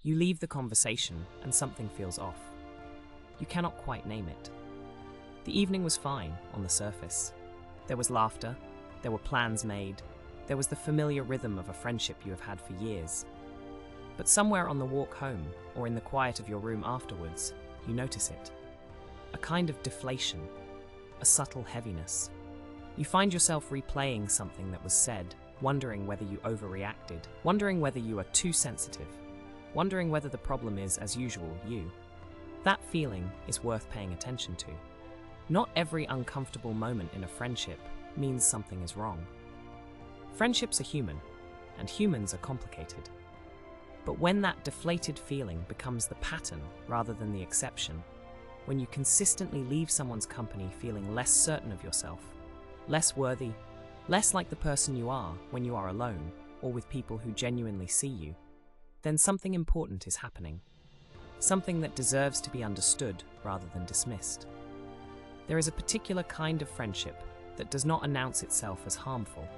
You leave the conversation and something feels off. You cannot quite name it. The evening was fine on the surface. There was laughter, there were plans made, there was the familiar rhythm of a friendship you have had for years. But somewhere on the walk home, or in the quiet of your room afterwards, you notice it. A kind of deflation, a subtle heaviness. You find yourself replaying something that was said, wondering whether you overreacted, wondering whether you are too sensitive, wondering whether the problem is, as usual, you. That feeling is worth paying attention to. Not every uncomfortable moment in a friendship means something is wrong. Friendships are human, and humans are complicated. But when that deflated feeling becomes the pattern rather than the exception, when you consistently leave someone's company feeling less certain of yourself, less worthy, less like the person you are when you are alone or with people who genuinely see you, then something important is happening. Something that deserves to be understood rather than dismissed. There is a particular kind of friendship that does not announce itself as harmful.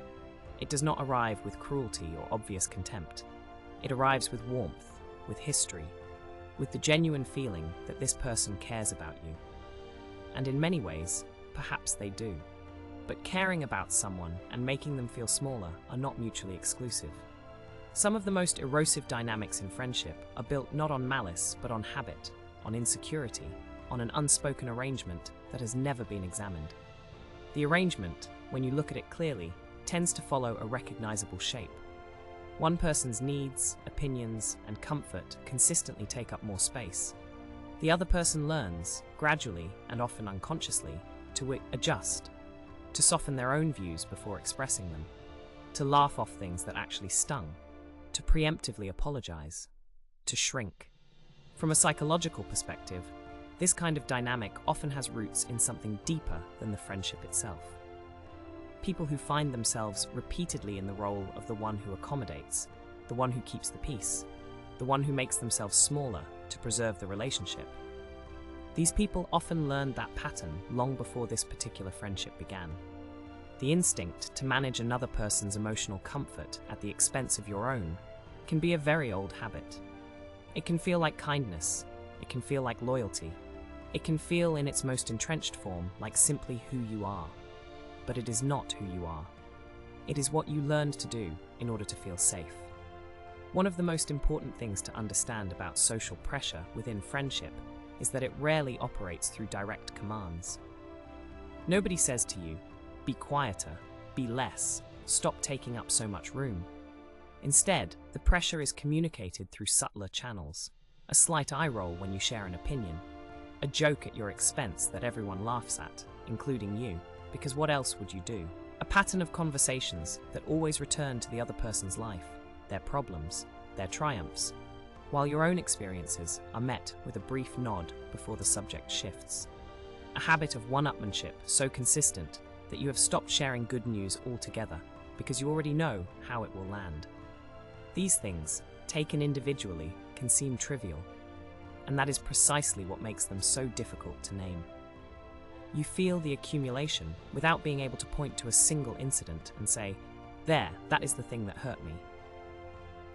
It does not arrive with cruelty or obvious contempt. It arrives with warmth, with history, with the genuine feeling that this person cares about you. And in many ways, perhaps they do. But caring about someone and making them feel smaller are not mutually exclusive. Some of the most erosive dynamics in friendship are built not on malice, but on habit, on insecurity, on an unspoken arrangement that has never been examined. The arrangement, when you look at it clearly, tends to follow a recognizable shape. One person's needs, opinions, and comfort consistently take up more space. The other person learns, gradually and often unconsciously, to adjust, to soften their own views before expressing them, to laugh off things that actually stung, to preemptively apologize, to shrink. From a psychological perspective, this kind of dynamic often has roots in something deeper than the friendship itself. People who find themselves repeatedly in the role of the one who accommodates, the one who keeps the peace, the one who makes themselves smaller to preserve the relationship. These people often learned that pattern long before this particular friendship began. The instinct to manage another person's emotional comfort at the expense of your own can be a very old habit. It can feel like kindness, it can feel like loyalty, it can feel in its most entrenched form like simply who you are. But it is not who you are. It is what you learned to do in order to feel safe. One of the most important things to understand about social pressure within friendship is that it rarely operates through direct commands. Nobody says to you, be quieter, be less, stop taking up so much room. Instead, the pressure is communicated through subtler channels. A slight eye roll when you share an opinion, a joke at your expense that everyone laughs at, including you, because what else would you do? A pattern of conversations that always return to the other person's life, their problems, their triumphs, while your own experiences are met with a brief nod before the subject shifts. A habit of one-upmanship so consistent that you have stopped sharing good news altogether because you already know how it will land. These things, taken individually, can seem trivial, and that is precisely what makes them so difficult to name. You feel the accumulation without being able to point to a single incident and say, there, that is the thing that hurt me.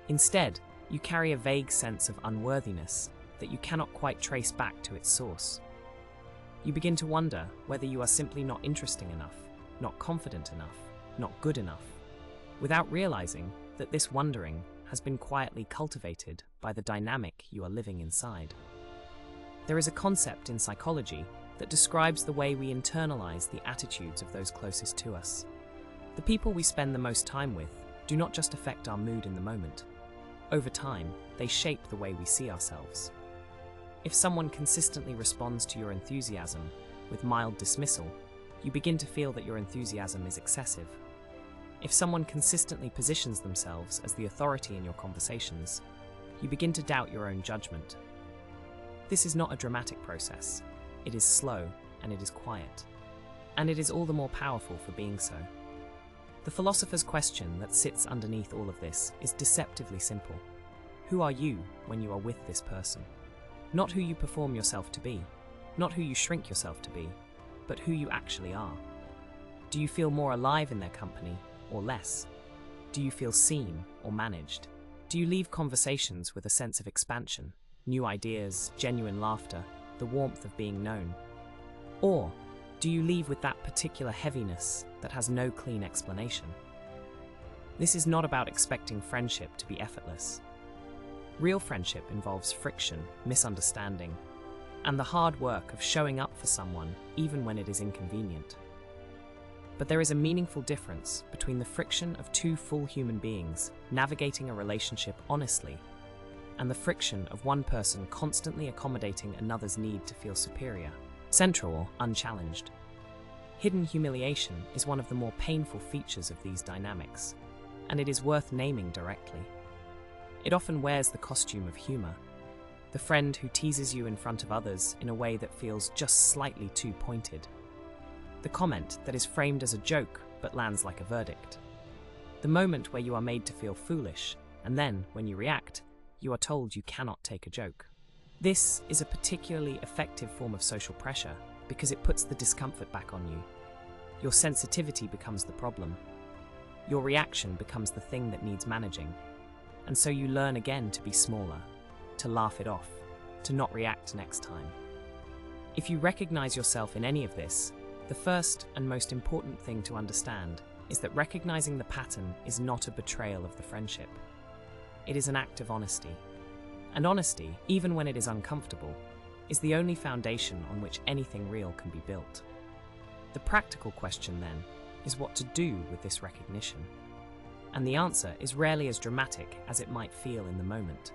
Instead, you carry a vague sense of unworthiness that you cannot quite trace back to its source. You begin to wonder whether you are simply not interesting enough, not confident enough, not good enough, without realizing that this wondering has been quietly cultivated by the dynamic you are living inside. There is a concept in psychology that describes the way we internalize the attitudes of those closest to us. The people we spend the most time with do not just affect our mood in the moment. Over time, they shape the way we see ourselves. If someone consistently responds to your enthusiasm with mild dismissal, you begin to feel that your enthusiasm is excessive. If someone consistently positions themselves as the authority in your conversations, you begin to doubt your own judgment. This is not a dramatic process. It is slow and it is quiet. And it is all the more powerful for being so. The philosopher's question that sits underneath all of this is deceptively simple. Who are you when you are with this person? Not who you perform yourself to be, not who you shrink yourself to be, but who you actually are. Do you feel more alive in their company or less? Do you feel seen or managed? Do you leave conversations with a sense of expansion, new ideas, genuine laughter, the warmth of being known? Or do you leave with that particular heaviness that has no clean explanation? This is not about expecting friendship to be effortless. Real friendship involves friction, misunderstanding, and the hard work of showing up for someone even when it is inconvenient. But there is a meaningful difference between the friction of two full human beings navigating a relationship honestly and the friction of one person constantly accommodating another's need to feel superior, central or unchallenged. Hidden humiliation is one of the more painful features of these dynamics, and it is worth naming directly. It often wears the costume of humor, the friend who teases you in front of others in a way that feels just slightly too pointed. The comment that is framed as a joke but lands like a verdict. The moment where you are made to feel foolish, and then, when you react, you are told you cannot take a joke. This is a particularly effective form of social pressure because it puts the discomfort back on you. Your sensitivity becomes the problem. Your reaction becomes the thing that needs managing. And so you learn again to be smaller, to laugh it off, to not react next time. If you recognize yourself in any of this, the first and most important thing to understand is that recognizing the pattern is not a betrayal of the friendship. It is an act of honesty. And honesty, even when it is uncomfortable, is the only foundation on which anything real can be built. The practical question, then, is what to do with this recognition. And the answer is rarely as dramatic as it might feel in the moment.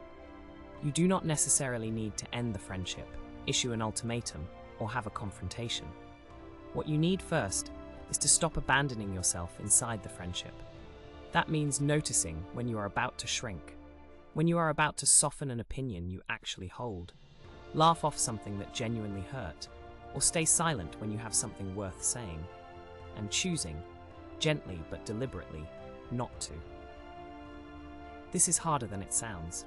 You do not necessarily need to end the friendship, issue an ultimatum, or have a confrontation. What you need first is to stop abandoning yourself inside the friendship. That means noticing when you are about to shrink, when you are about to soften an opinion you actually hold, laugh off something that genuinely hurt, or stay silent when you have something worth saying, and choosing, gently but deliberately, not to. This is harder than it sounds.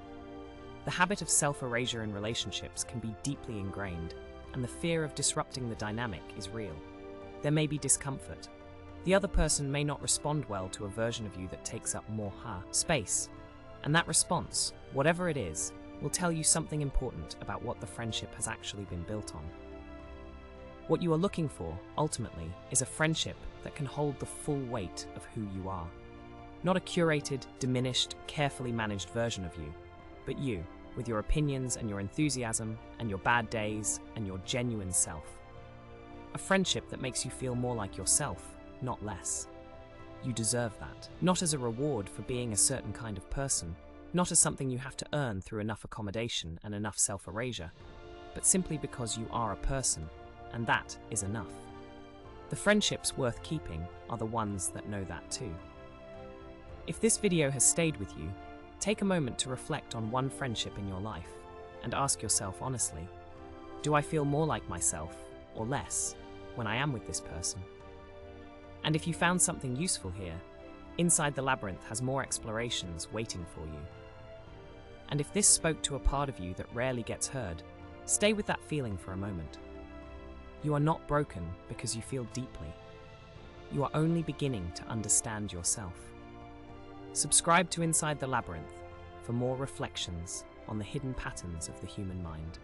The habit of self-erasure in relationships can be deeply ingrained, and the fear of disrupting the dynamic is real. There may be discomfort. The other person may not respond well to a version of you that takes up more space, and that response, whatever it is, will tell you something important about what the friendship has actually been built on. What you are looking for, ultimately, is a friendship that can hold the full weight of who you are. Not a curated, diminished, carefully managed version of you, but you, with your opinions and your enthusiasm and your bad days and your genuine self. A friendship that makes you feel more like yourself, not less. You deserve that, not as a reward for being a certain kind of person, not as something you have to earn through enough accommodation and enough self-erasure, but simply because you are a person, and that is enough. The friendships worth keeping are the ones that know that too. If this video has stayed with you, take a moment to reflect on one friendship in your life and ask yourself honestly, do I feel more like myself or less when I am with this person? And if you found something useful here, Inside the Labyrinth has more explorations waiting for you. And if this spoke to a part of you that rarely gets heard, stay with that feeling for a moment. You are not broken because you feel deeply. You are only beginning to understand yourself. Subscribe to Inside the Labyrinth for more reflections on the hidden patterns of the human mind.